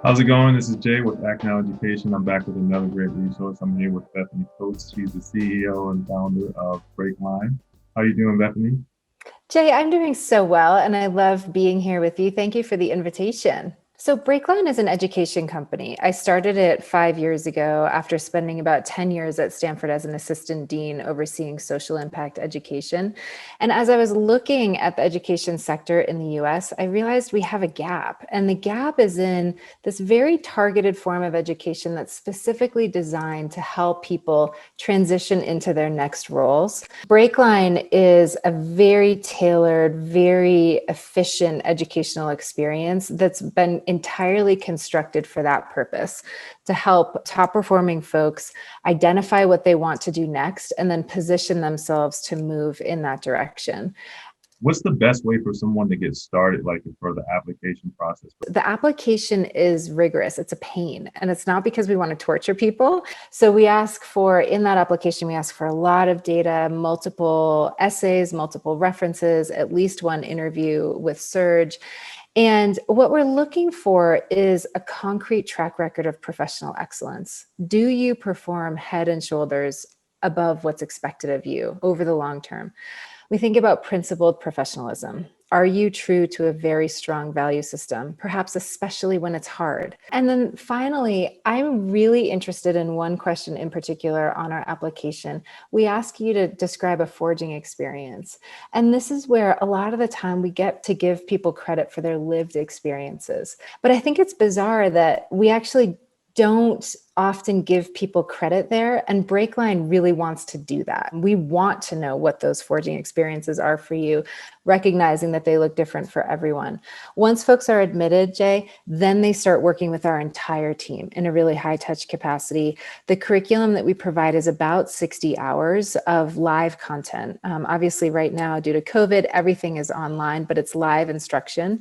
How's it going? This is Jay with Act Now Education. I'm back with another great resource. I'm here with Bethany Coates. She's the CEO and founder of Breakline. How you doing, Bethany? Jay, I'm doing so well, and I love being here with you. Thank you for the invitation. So, Breakline is an education company. I started it 5 years ago after spending about 10 years at Stanford as an assistant dean overseeing social impact education. And as I was looking at the education sector in the US, I realized we have a gap. And the gap is in this very targeted form of education that's specifically designed to help people transition into their next roles. Breakline is a very tailored, very efficient educational experience that's been entirely constructed for that purpose, to help top performing folks identify what they want to do next and then position themselves to move in that direction. What's the best way for someone to get started, like for the application process? The application is rigorous. It's a pain. And it's not because we want to torture people. So we ask for, in that application, we ask for a lot of data, multiple essays, multiple references, at least one interview with Surge. And what we're looking for is a concrete track record of professional excellence. Do you perform head and shoulders above what's expected of you over the long term? We think about principled professionalism. Are you true to a very strong value system, perhaps especially when it's hard? And then finally, I'm really interested in one question in particular on our application. We ask you to describe a forging experience. And this is where a lot of the time we get to give people credit for their lived experiences. But I think it's bizarre that we actually don't often give people credit there, and Breakline really wants to do that. We want to know what those forging experiences are for you, recognizing that they look different for everyone. Once folks are admitted, Jay, then they start working with our entire team in a really high touch capacity. The curriculum that we provide is about 60 hours of live content. Obviously right now, due to COVID, everything is online, but it's live instruction.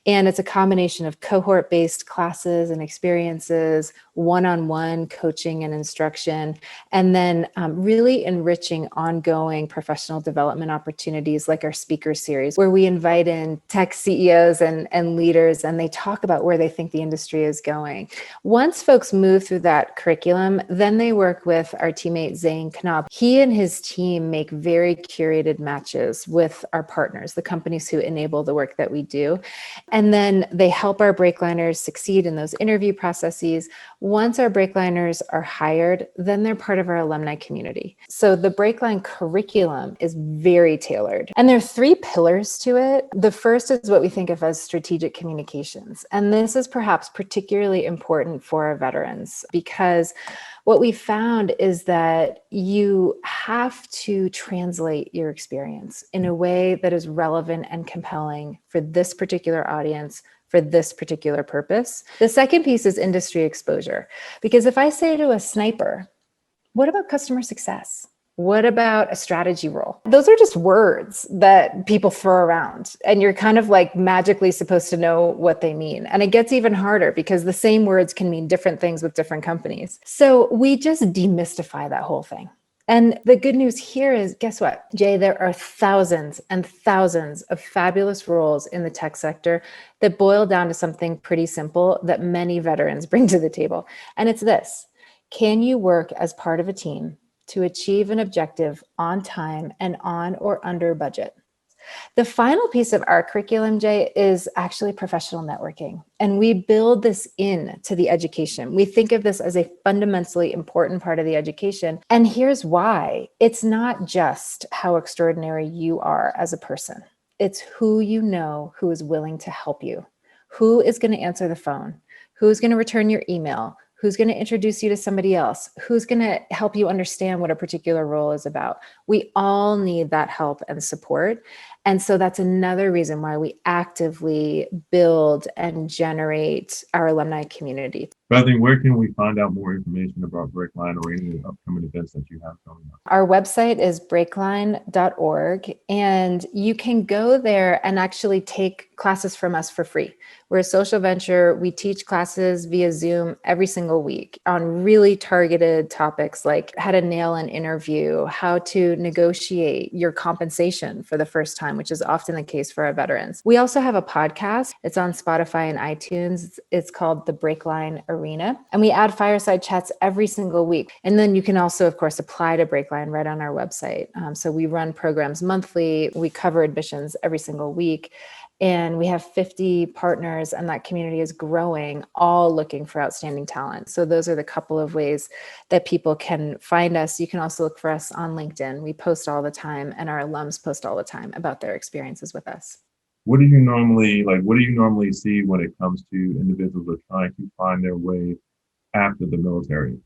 And it's a combination of cohort-based classes and experiences, one-on-one coaching and instruction, and then really enriching ongoing professional development opportunities like our speaker series, where we invite in tech CEOs and leaders, and they talk about where they think the industry is going. Once folks move through that curriculum, then they work with our teammate Zane Knob. He and his team make very curated matches with our partners, the companies who enable the work that we do. And then they help our Breakliners succeed in those interview processes. Once our Breakliners are hired, then they're part of our alumni community. So the Breakline curriculum is very tailored. And there are 3 pillars to it. The first is what we think of as strategic communications. And this is perhaps particularly important for our veterans, because what we found is that you have to translate your experience in a way that is relevant and compelling for this particular audience, for this particular purpose. The second piece is industry exposure. Because if I say to a sniper, what about customer success? What about a strategy role? Those are just words that people throw around, and you're kind of like magically supposed to know what they mean. And it gets even harder because the same words can mean different things with different companies. So we just demystify that whole thing. And the good news here is, guess what, Jay, there are thousands and thousands of fabulous roles in the tech sector that boil down to something pretty simple that many veterans bring to the table. And it's this: can you work as part of a team to achieve an objective on time and on or under budget? The final piece of our curriculum, Jay, is actually professional networking. And we build this into the education. We think of this as a fundamentally important part of the education. And here's why. It's not just how extraordinary you are as a person. It's who you know who is willing to help you. Who is going to answer the phone? Who's going to return your email? Who's going to introduce you to somebody else? Who's going to help you understand what a particular role is about? We all need that help and support. And so that's another reason why we actively build and generate our alumni community. Bethany, where can we find out more information about Breakline or any upcoming events that you have coming up? Our website is breakline.org, and you can go there and actually take classes from us for free. We're a social venture. We teach classes via Zoom every single week on really targeted topics like how to nail an interview, how to negotiate your compensation for the first time, which is often the case for our veterans. We also have a podcast. It's on Spotify and iTunes. It's called the Breakline Arena. And we add fireside chats every single week. And then you can also, of course, apply to Breakline right on our website. So we run programs monthly. We cover admissions every single week. And we have 50 partners, and that community is growing, all looking for outstanding talent. So those are the couple of ways that people can find us. You can also look for us on LinkedIn. We post all the time, and our alums post all the time about their experiences with us. What do you normally see when it comes to individuals who are trying to find their way after the military?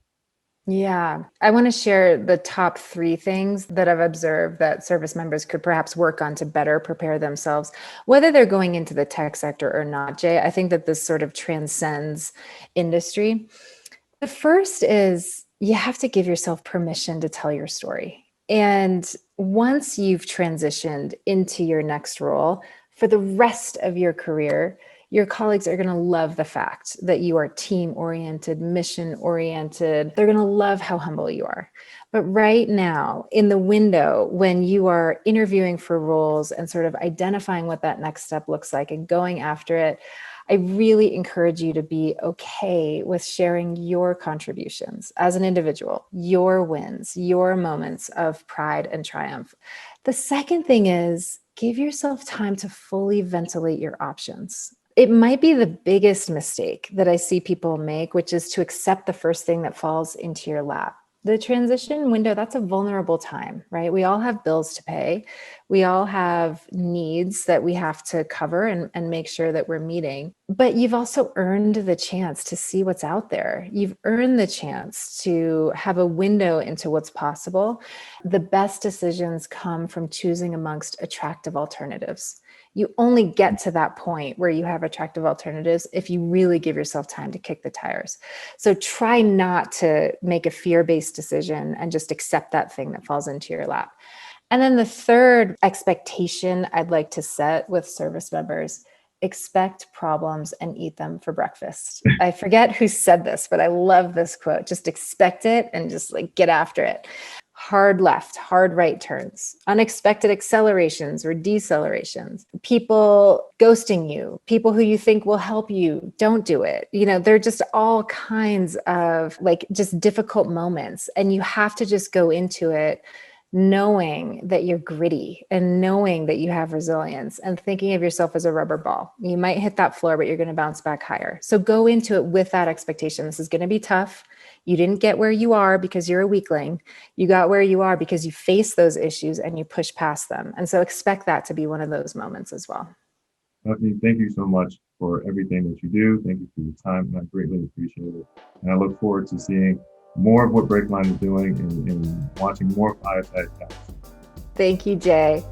Yeah, I want to share the top 3 things that I've observed that service members could perhaps work on to better prepare themselves, whether they're going into the tech sector or not, Jay. I think that this sort of transcends industry. The first is you have to give yourself permission to tell your story. And once you've transitioned into your next role, for the rest of your career, your colleagues are going to love the fact that you are team-oriented, mission-oriented. They're going to love how humble you are. But right now, in the window, when you are interviewing for roles and sort of identifying what that next step looks like and going after it, I really encourage you to be okay with sharing your contributions as an individual, your wins, your moments of pride and triumph. The second thing is give yourself time to fully ventilate your options. It might be the biggest mistake that I see people make, which is to accept the first thing that falls into your lap. The transition window, that's a vulnerable time, right? We all have bills to pay. We all have needs that we have to cover and make sure that we're meeting. But you've also earned the chance to see what's out there. You've earned the chance to have a window into what's possible. The best decisions come from choosing amongst attractive alternatives. You only get to that point where you have attractive alternatives if you really give yourself time to kick the tires. So try not to make a fear-based decision and just accept that thing that falls into your lap. And then the third expectation I'd like to set with service members: expect problems and eat them for breakfast. I forget who said this, but I love this quote. Just expect it and just get after it. Hard left, hard right turns, unexpected accelerations or decelerations, people ghosting you, people who you think will help you, don't do it. They're just all kinds of just difficult moments. And you have to just go into it knowing that you're gritty and knowing that you have resilience and thinking of yourself as a rubber ball. You might hit that floor, but you're going to bounce back higher. So go into it with that expectation. This is going to be tough. You didn't get where you are because you're a weakling. You got where you are because you face those issues and you push past them. And so expect that to be one of those moments as well. Stephanie, thank you so much for everything that you do. Thank you for your time, and I greatly appreciate it. And I look forward to seeing more of what Breakline is doing and watching more fireside chats. Thank you, Jay.